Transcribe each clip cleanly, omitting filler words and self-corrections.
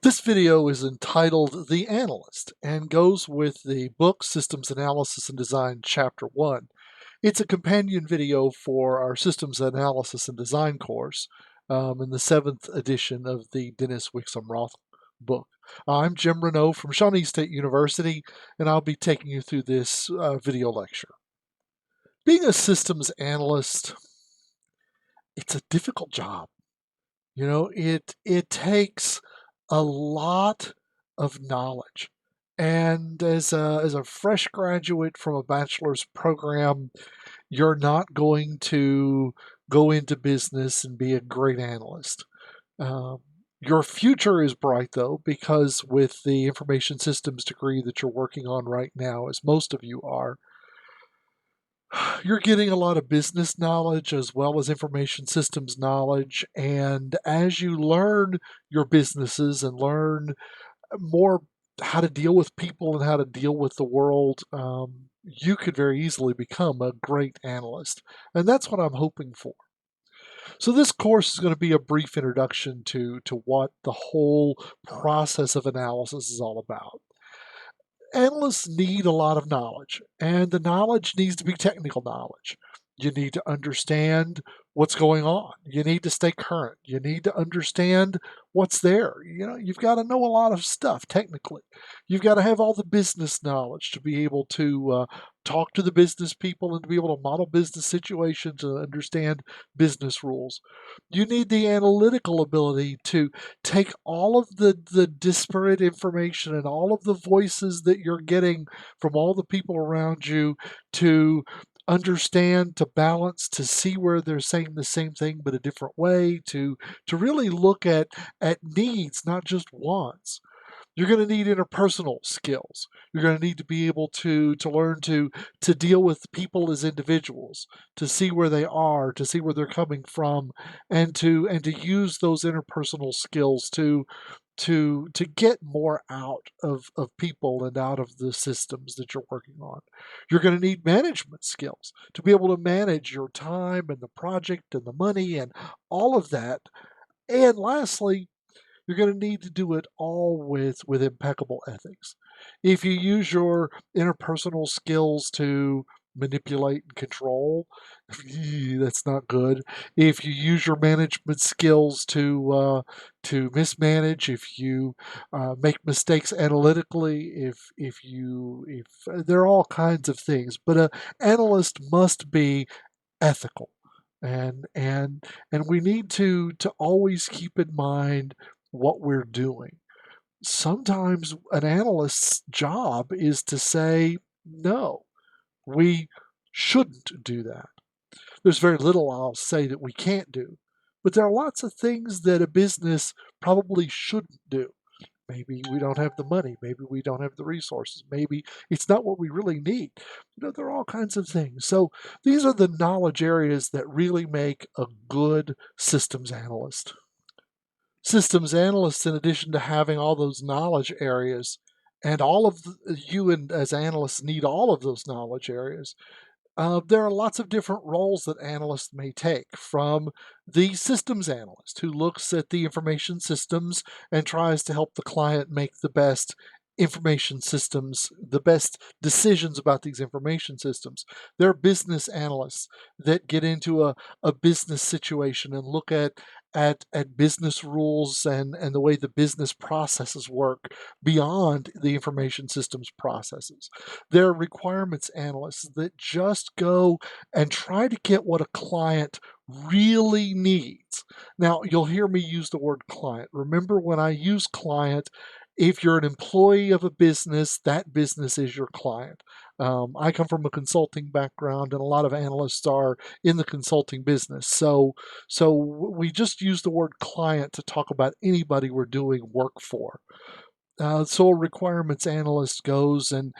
This video is entitled The Analyst and goes with the book Systems Analysis and Design Chapter 1. It's a companion video for our Systems Analysis and Design course in the 7th edition of the Dennis Wixom Roth book. I'm Jim Renaud from Shawnee State University, and I'll be taking you through this video lecture. Being a systems analyst, it's a difficult job. You know, it takes a lot of knowledge. And as a fresh graduate from a bachelor's program, you're not going to go into business and be a great analyst. Your future is bright, though, because with the information systems degree that you're working on right now, as most of you are, you're getting a lot of business knowledge as well as information systems knowledge. And as you learn your businesses and learn more how to deal with people and how to deal with the world, you could very easily become a great analyst. And that's what I'm hoping for. So this course is going to be a brief introduction to what the whole process of analysis is all about. Analysts need a lot of knowledge, and the knowledge needs to be technical knowledge. You need to understand what's going on. You need to stay current. You need to understand what's there. You know, you've got to know a lot of stuff technically. You've got to have all the business knowledge to be able to talk to the business people and to be able to model business situations and understand business rules. You need the analytical ability to take all of the disparate information and all of the voices that you're getting from all the people around you to understand, to balance, to see where they're saying the same thing but a different way, to really look at needs, not just wants. You're going to need interpersonal skills. You're going to need to be able to learn to deal with people as individuals, to see where they are, to see where they're coming from, and to use those interpersonal skills to get more out of people and out of the systems that you're working on. You're going to need management skills to be able to manage your time and the project and the money and all of that. And lastly, you're going to need to do it all with impeccable ethics. If you use your interpersonal skills to manipulate and control, that's not good. If you use your management skills to mismanage, if you make mistakes analytically, if there are all kinds of things, but an analyst must be ethical, and we need to always keep in mind what we're doing. Sometimes an analyst's job is to say, no, we shouldn't do that. There's very little I'll say that we can't do, but there are lots of things that a business probably shouldn't do. Maybe we don't have the money. Maybe we don't have the resources. Maybe it's not what we really need. You know, there are all kinds of things. So these are the knowledge areas that really make a good systems analyst. Systems analysts, in addition to having all those knowledge areas, and all of you and as analysts need all of those knowledge areas, there are lots of different roles that analysts may take, from the systems analyst who looks at the information systems and tries to help the client make the best information systems, the best decisions about these information systems. There are business analysts that get into a business situation and look at business rules and the way the business processes work beyond the information systems processes. There are requirements analysts that just go and try to get what a client really needs. Now, you'll hear me use the word client. Remember, when I use client, if you're an employee of a business, that business is your client. I come from a consulting background, and a lot of analysts are in the consulting business. So we just use the word client to talk about anybody we're doing work for. So a requirements analyst goes and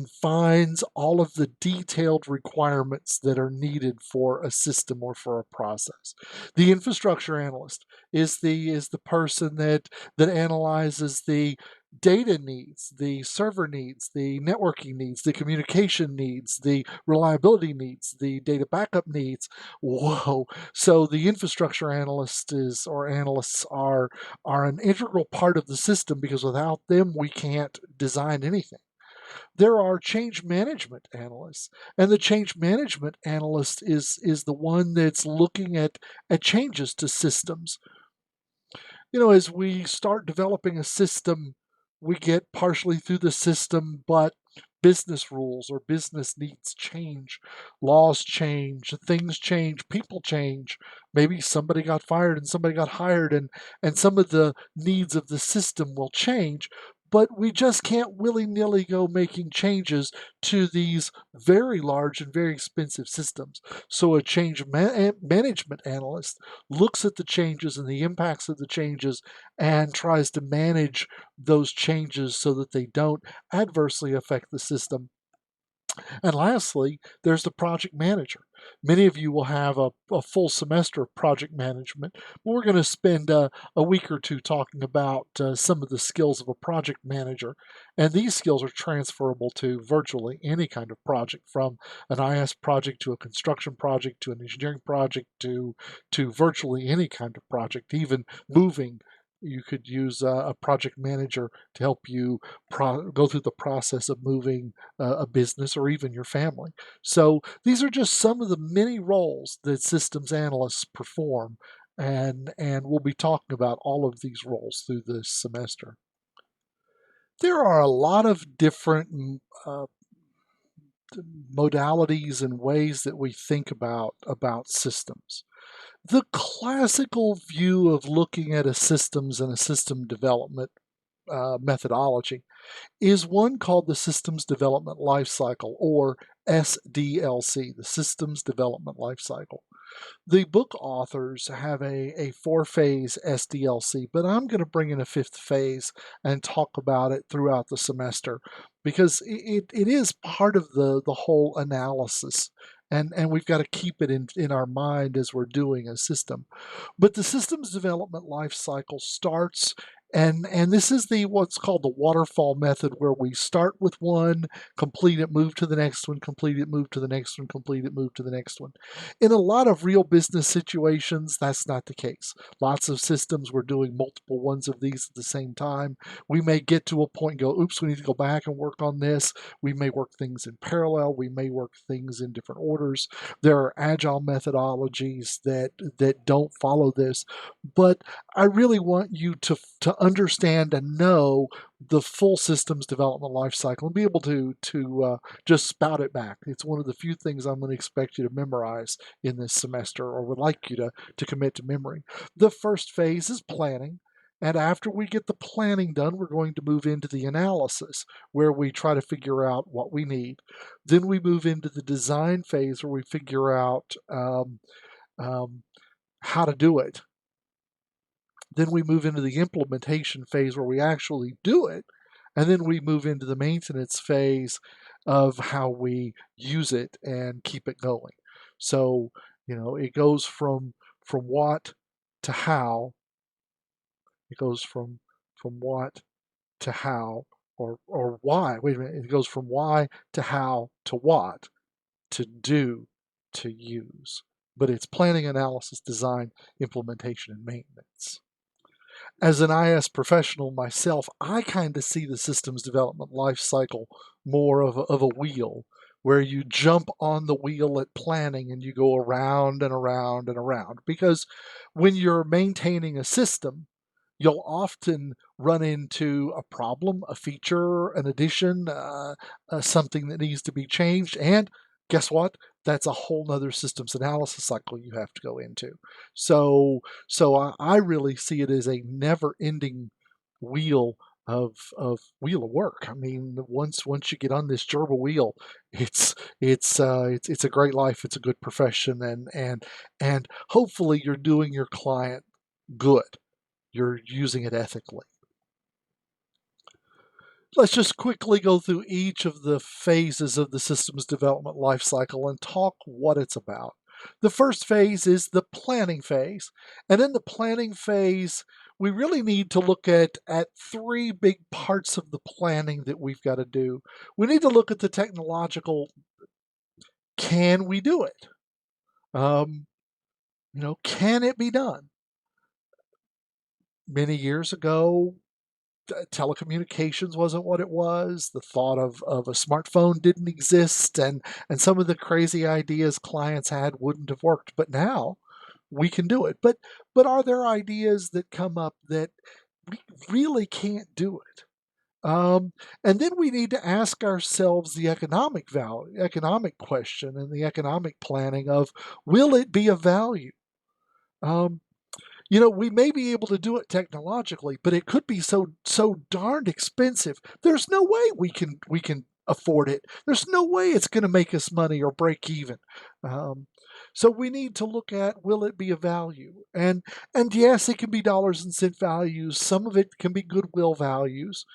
finds all of the detailed requirements that are needed for a system or for a process. The infrastructure analyst is the person that analyzes the data needs, the server needs, the networking needs, the communication needs, the reliability needs, the data backup needs. Whoa. So the infrastructure analyst is or analysts are an integral part of the system because without them we can't design anything. There are change management analysts, and the change management analyst is the one that's looking at changes to systems. As we start developing a system, we get partially through the system, but business rules or business needs change, laws change, things change, people change. Maybe somebody got fired and somebody got hired, and some of the needs of the system will change. But we just can't willy-nilly go making changes to these very large and very expensive systems. So a change management analyst looks at the changes and the impacts of the changes and tries to manage those changes so that they don't adversely affect the system. And lastly, there's the project manager. Many of you will have a full semester of project management, but we're going to spend a week or two talking about some of the skills of a project manager. And these skills are transferable to virtually any kind of project, from an IS project to a construction project to an engineering project to virtually any kind of project, even moving. You could use a project manager to help you go through the process of moving a business or even your family. So these are just some of the many roles that systems analysts perform, and we'll be talking about all of these roles through this semester. There are a lot of different uh, modalities and ways that we think about systems. The classical view of looking at a systems and a system development methodology is one called the Systems Development Lifecycle, or SDLC, the Systems Development Lifecycle. The book authors have a four-phase SDLC, but I'm going to bring in a fifth phase and talk about it throughout the semester because it is part of the whole analysis. And we've got to keep it in our mind as we're doing a system. But the systems development life cycle starts, and this is the what's called the waterfall method, where we start with one, complete it, move to the next one, complete it, move to the next one, complete it, move to the next one. In a lot of real business situations, that's not the case. Lots of systems, we're doing multiple ones of these at the same time. We may get to a point and go, oops, we need to go back and work on this. We may work things in parallel. We may work things in different orders. There are agile methodologies that don't follow this, but I really want you to understand and know the full systems development life cycle and be able to just spout it back. It's one of the few things I'm going to expect you to memorize in this semester, or would like you to commit to memory. The first phase is planning. And after we get the planning done, we're going to move into the analysis, where we try to figure out what we need. Then we move into the design phase, where we figure out um, how to do it. Then we move into the implementation phase, where we actually do it. And then we move into the maintenance phase of how we use it and keep it going. So, it goes from what to how. It goes from what to how, or why. Wait a minute. It goes from why to how to what, to do, to use. But it's planning, analysis, design, implementation, and maintenance. As an IS professional myself, I kind of see the systems development life cycle more of a wheel, where you jump on the wheel at planning and you go around and around and around. Because when you're maintaining a system, you'll often run into a problem, a feature, an addition, something that needs to be changed. And guess what? That's a whole nother systems analysis cycle you have to go into. So I really see it as a never-ending wheel of wheel of work. I mean, once you get on this gerbil wheel, it's a great life. It's a good profession, and hopefully you're doing your client good. You're using it ethically. Let's just quickly go through each of the phases of the systems development lifecycle and talk what it's about. The first phase is the planning phase. And in the planning phase, we really need to look at three big parts of the planning that we've got to do. We need to look at the technological, can we do it? Can it be done? Many years ago, telecommunications wasn't what it was. The thought of a smartphone didn't exist, and some of the crazy ideas clients had wouldn't have worked. But now we can do it. But are there ideas that come up that we really can't do it? And then we need to ask ourselves the economic question and the economic planning of, will it be of value? Um, we may be able to do it technologically, but it could be so darned expensive. There's no way we can afford it. There's no way it's going to make us money or break even. Um, so we need to look at, will it be a value? And yes, it can be dollars and cent values. Some of it can be goodwill values.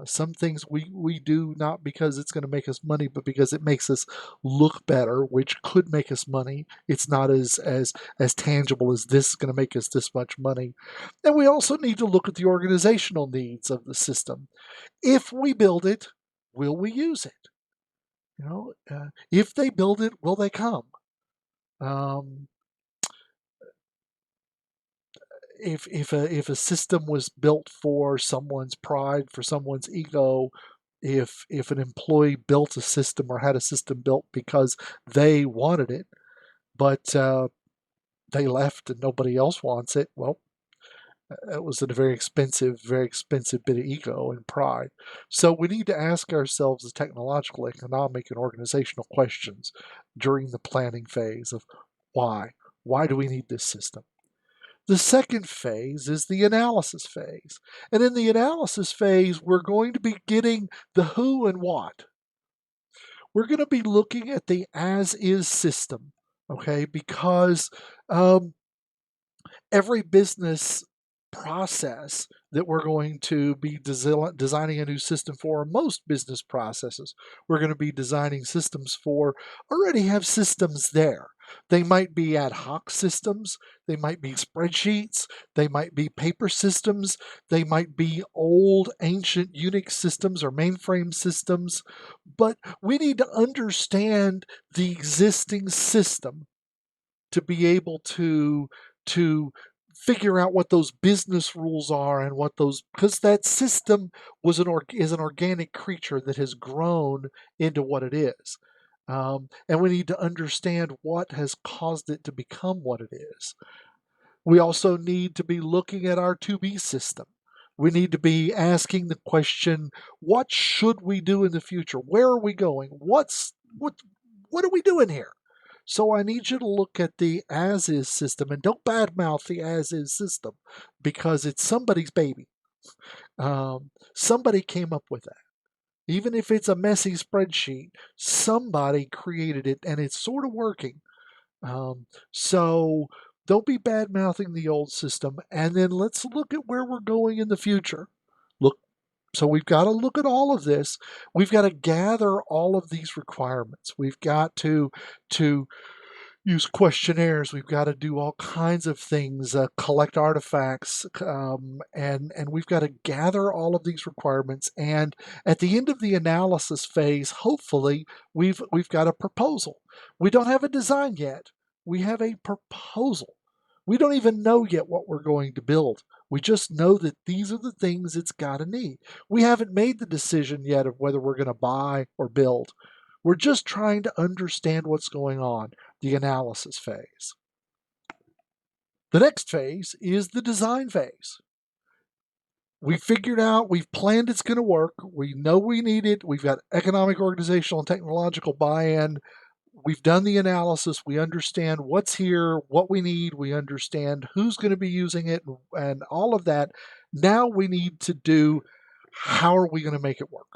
Some things we do not because it's going to make us money, but because it makes us look better, which could make us money. It's not as tangible as this is going to make us this much money. And we also need to look at the organizational needs of the system. If we build it, will we use it? If they build it, will they come? Um, if a system was built for someone's pride, for someone's ego, if an employee built a system or had a system built because they wanted it, but they left and nobody else wants it, well, it was a very expensive bit of ego and pride. So we need to ask ourselves the technological, economic, and organizational questions during the planning phase of why. Why do we need this system? The second phase is the analysis phase. And in the analysis phase, we're going to be getting the who and what. We're going to be looking at the as is system, okay? Because every business process that we're going to be designing a new system for, most business processes, we're going to be designing systems for, already have systems there. They might be ad hoc systems, they might be spreadsheets, they might be paper systems, they might be old ancient Unix systems or mainframe systems, but we need to understand the existing system to be able to figure out what those business rules are and what those, because that system is an organic creature that has grown into what it is. And we need to understand what has caused it to become what it is. We also need to be looking at our to be system. We need to be asking the question, what should we do in the future? Where are we going? What are we doing here? So I need you to look at the as is system and don't badmouth the as is system because it's somebody's baby. Somebody came up with that. Even if it's a messy spreadsheet, somebody created it and it's sort of working. So don't be bad mouthing the old system. And then let's look at where we're going in the future. Look, so we've got to look at all of this. We've got to gather all of these requirements. We've got to use questionnaires. We've got to do all kinds of things, collect artifacts, and we've got to gather all of these requirements. And at the end of the analysis phase, hopefully, we've got a proposal. We don't have a design yet. We have a proposal. We don't even know yet what we're going to build. We just know that these are the things it's got to need. We haven't made the decision yet of whether we're going to buy or build. We're just trying to understand what's going on, the analysis phase. The next phase is the design phase. We figured out, we've planned it's going to work. We know we need it. We've got economic, organizational, and technological buy-in. We've done the analysis. We understand what's here, what we need. We understand who's going to be using it and all of that. Now we need to do, how are we going to make it work?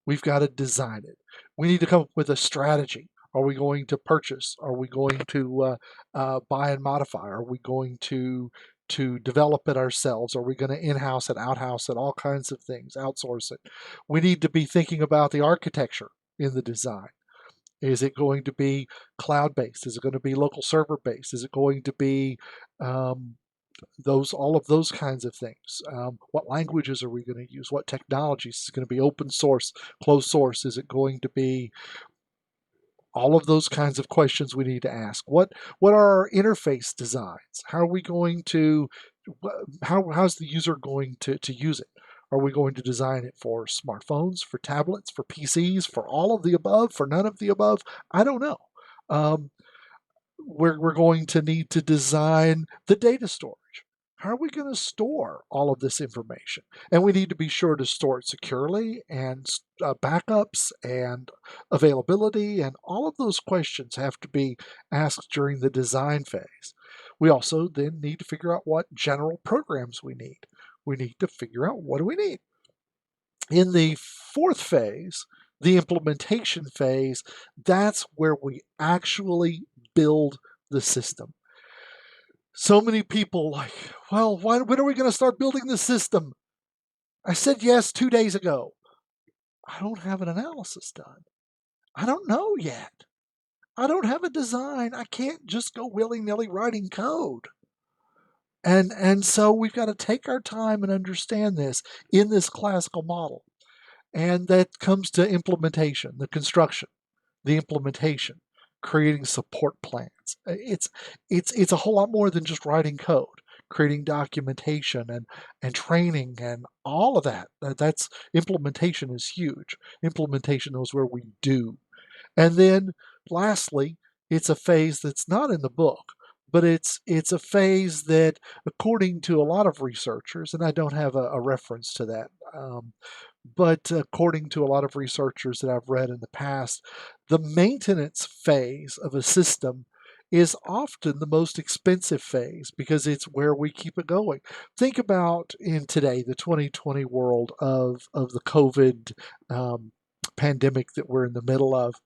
We've got to design it. We need to come up with a strategy. Are we going to purchase? Are we going to buy and modify? Are we going to develop it ourselves? Are we going to in-house it, out-house it, all kinds of things, outsource it? We need to be thinking about the architecture in the design. Is it going to be cloud-based? Is it going to be local server-based? Is it going to be um, all of those kinds of things? What languages are we going to use? What technologies? Is it going to be open source, closed source? Is it going to be all of those kinds of questions we need to ask? What are our interface designs? How are we going to how's the user going to use it? Are we going to design it for smartphones, for tablets, for PCs, for all of the above, for none of the above? I don't know. Um, we're going to need to design the data storage. How are we going to store all of this information? And we need to be sure to store it securely, and backups and availability, and all of those questions have to be asked during the design phase. We also then need to figure out what general programs we need. We need to figure out what do we need. In the fourth phase, the implementation phase, that's where we actually build the system. So many people like, well, when are we going to start building the system? I said yes 2 days ago. I don't have an analysis done. I don't know yet. I don't have a design. I can't just go willy-nilly writing code. And so we've got to take our time and understand this in this classical model. And that comes to implementation, the construction, the implementation, creating support plans. It's a whole lot more than just writing code. Creating documentation and training and all of that. That's implementation is huge. Implementation is where we do. And then lastly, it's a phase that's not in the book, but it's a phase that, according to a lot of researchers, and I don't have a reference to that, but according to a lot of researchers that I've read in the past, the maintenance phase of a system is often the most expensive phase because it's where we keep it going. Think about in today, the 2020 world of the COVID pandemic that we're in the middle of.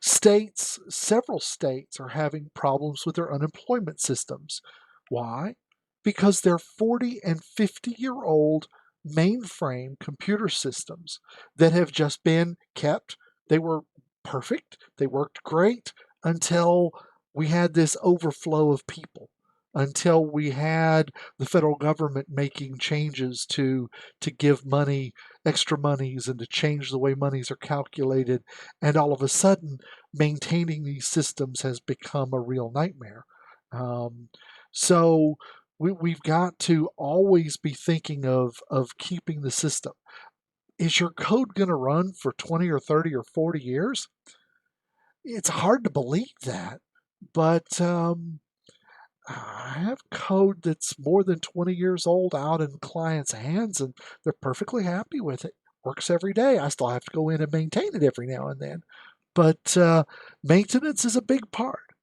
Several states are having problems with their unemployment systems. Why? Because they're 40 and 50-year-old mainframe computer systems that have just been kept. They were perfect. They worked great until we had this overflow of people, until we had the federal government making changes to give money, extra monies, and to change the way monies are calculated. And all of a sudden, maintaining these systems has become a real nightmare. So we've got to always be thinking of keeping the system. Is your code going to run for 20 or 30 or 40 years? It's hard to believe that, but I have code that's more than 20 years old out in clients' hands, and they're perfectly happy with it. Works every day. I still have to go in and maintain it every now and then. But maintenance is a big part.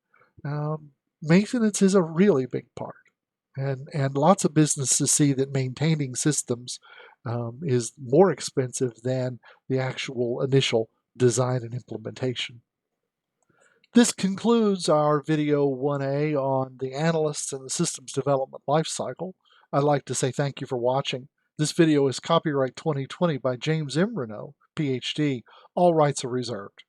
Maintenance is a really big part. And lots of businesses see that maintaining systems is more expensive than the actual initial design and implementation. This concludes our video 1A on the analysts and the systems development lifecycle. I'd like to say thank you for watching. This video is copyright 2020 by James M. Renault, PhD. All rights are reserved.